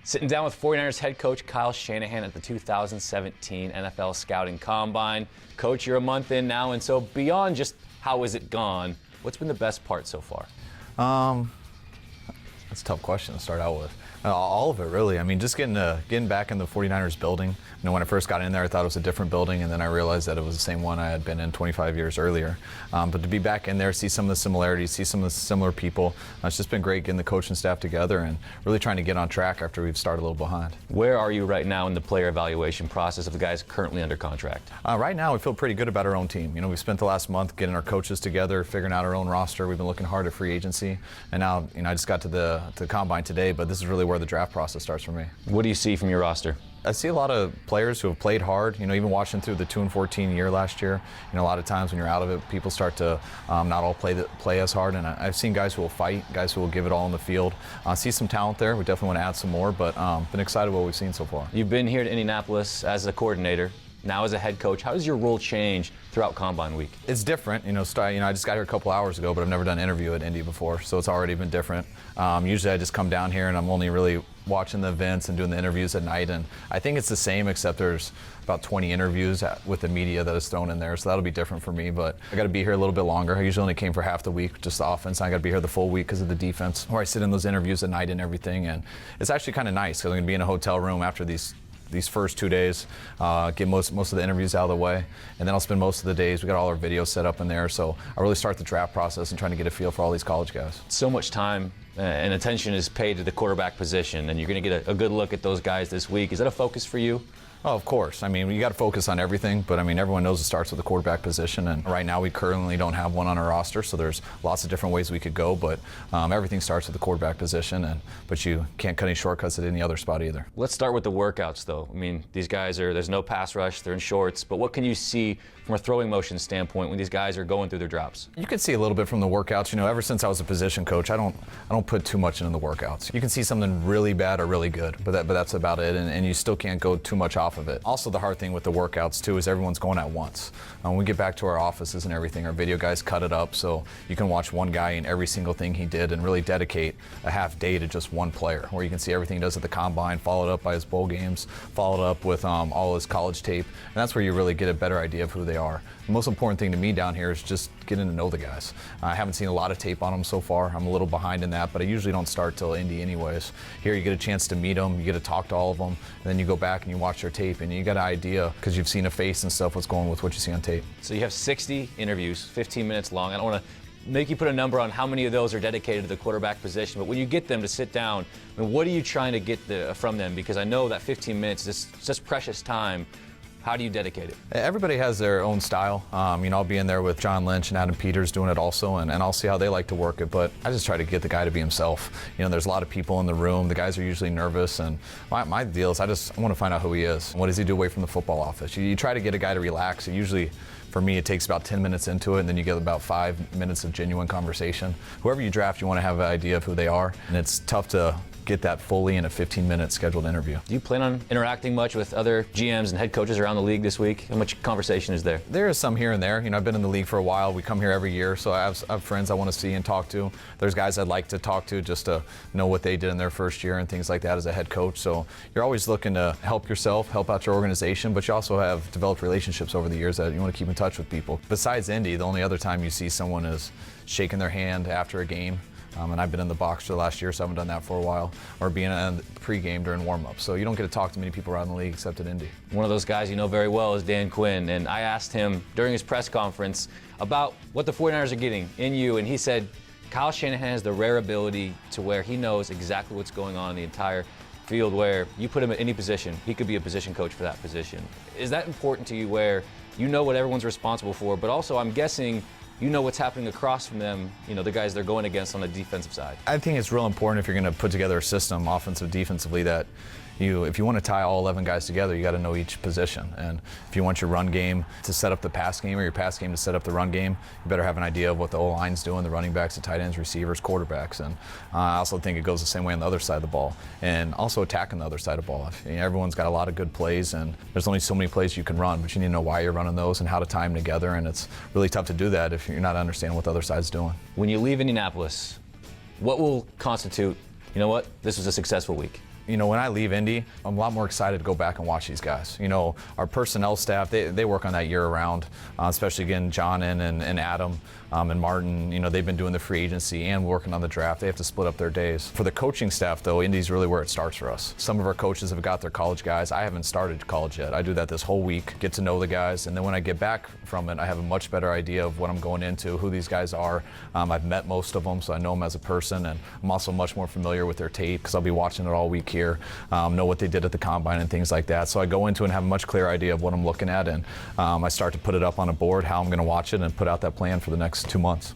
Sitting down with 49ers head coach Kyle Shanahan at the 2017 NFL Scouting Combine. Coach, you're a month in now, and so beyond just how is it gone, what's been the best part so far? That's a tough question to start out with. All of it, really. I mean, just getting back in the 49ers building. You know, when I first got in there, I thought it was a different building, and then I realized that it was the same one I had been in 25 years earlier. But to be back in there, see some of the similarities, see some of the similar people, it's just been great getting the coaching staff together and really trying to get on track after we've started a little behind. Where are you right now in the player evaluation process of the guys currently under contract? Right now, we feel pretty good about our own team. You know, we spent the last month getting our coaches together, figuring out our own roster. We've been looking hard at free agency, and now, you know, I just got to the combine today, but this is really where the draft process starts for me. What do you see from your roster? I see a lot of players who have played hard, you know, even watching through the 2-14 year last year. You know, a lot of times when you're out of it, people start to not all play as hard, and I've seen guys who will fight, guys who will give it all in the field. I see some talent there. We definitely want to add some more, but been excited what we've seen so far. You've been here to Indianapolis as a coordinator. Now as a head coach, how does your role change throughout Combine Week? It's different. You know, I just got here a couple hours ago, but I've never done an interview at Indy before, so it's already been different. Usually I just come down here and I'm only really watching the events and doing the interviews at night, and I think it's the same except there's about 20 interviews with the media that is thrown in there, so that'll be different for me, but I got to be here a little bit longer. I usually only came for half the week, just the offense. I got to be here the full week because of the defense, where I sit in those interviews at night and everything, and it's actually kind of nice because I'm going to be in a hotel room after these first 2 days, get most of the interviews out of the way, and then I'll spend most of the days, we got all our videos set up in there, so I really start the draft process and trying to get a feel for all these college guys. So much time and attention is paid to the quarterback position, and you're going to get a good look at those guys this week. Is that a focus for you? Oh, of course. I mean, you got to focus on everything, but I mean, everyone knows it starts with the quarterback position, and right now we currently don't have one on our roster, so there's lots of different ways we could go, but everything starts with the quarterback position, but you can't cut any shortcuts at any other spot either. Let's start with the workouts, though. I mean, these guys there's no pass rush, they're in shorts, but what can you see from a throwing motion standpoint when these guys are going through their drops? You can see a little bit from the workouts. You know, ever since I was a position coach, I don't put too much into the workouts. You can see something really bad or really good, but that's about it, and you still can't go too much off of it. Also, the hard thing with the workouts too is everyone's going at once. When we get back to our offices and everything, our video guys cut it up so you can watch one guy in every single thing he did and really dedicate a half day to just one player, where you can see everything he does at the combine, followed up by his bowl games, followed up with all his college tape, and that's where you really get a better idea of who they are. The most important thing to me down here is just getting to know the guys. I haven't seen a lot of tape on them so far. I'm a little behind in that, but I usually don't start till Indy anyways. Here you get a chance to meet them, you get to talk to all of them, and then you go back and you watch their tape, and you get an idea, because you've seen a face and stuff, what's going with what you see on tape. So you have 60 interviews, 15 minutes long. I don't want to make you put a number on how many of those are dedicated to the quarterback position, but when you get them to sit down, I mean, what are you trying to get from them? Because I know that 15 minutes is just precious time. How do you dedicate it? Everybody has their own style. You know, I'll be in there with John Lynch and Adam Peters doing it also, and I'll see how they like to work it, but I just try to get the guy to be himself. You know, there's a lot of people in the room. The guys are usually nervous, and my deal is I want to find out who he is. What does he do away from the football office? You try to get a guy to relax. Usually, for me, it takes about 10 minutes into it, and then you get about 5 minutes of genuine conversation. Whoever you draft, you want to have an idea of who they are, and it's tough to get that fully in a 15-minute scheduled interview. Do you plan on interacting much with other GMs and head coaches around the league this week? How much conversation is there? There is some here and there. You know, I've been in the league for a while. We come here every year, so I have friends I want to see and talk to. There's guys I'd like to talk to just to know what they did in their first year and things like that as a head coach. So you're always looking to help yourself, help out your organization, but you also have developed relationships over the years that you want to keep in touch with people. Besides Indy, the only other time you see someone is shaking their hand after a game. And I've been in the box for the last year, so I haven't done that for a while, or being in the pregame during warm-up. So you don't get to talk to many people around the league except at Indy. One of those guys you know very well is Dan Quinn, and I asked him during his press conference about what the 49ers are getting in you, and he said Kyle Shanahan has the rare ability to where he knows exactly what's going on in the entire field, where you put him at any position, he could be a position coach for that position. Is that important to you, where you know what everyone's responsible for, but also I'm guessing you know what's happening across from them, you know, the guys they're going against on the defensive side? I think it's real important if you're going to put together a system, offensive, defensively, that if you want to tie all 11 guys together, you got to know each position. And if you want your run game to set up the pass game, or your pass game to set up the run game, you better have an idea of what the O-line's doing, the running backs, the tight ends, receivers, quarterbacks. And I also think it goes the same way on the other side of the ball, and also attacking the other side of the ball. Everyone's got a lot of good plays, and there's only so many plays you can run, but you need to know why you're running those and how to tie them together, and it's really tough to do that if you're not understanding what the other side's doing. When you leave Indianapolis, what will constitute, you know what, this was a successful week? when I leave Indy, I'm a lot more excited to go back and watch these guys. Our personnel staff, they work on that year round, especially again, John and Adam and Martin, they've been doing the free agency and working on the draft. They have to split up their days. For the coaching staff though, Indy's really where it starts for us. Some of our coaches have got their college guys. I haven't started college yet. I do that this whole week, get to know the guys, and then when I get back from it, I have a much better idea of what I'm going into, who these guys are. I've met most of them, so I know them as a person, and I'm also much more familiar with their tape because I'll be watching it all week here, know what they did at the combine and things like that. So I go into it and have a much clearer idea of what I'm looking at, and I start to put it up on a board, how I'm going to watch it, and put out that plan for the next 2 months.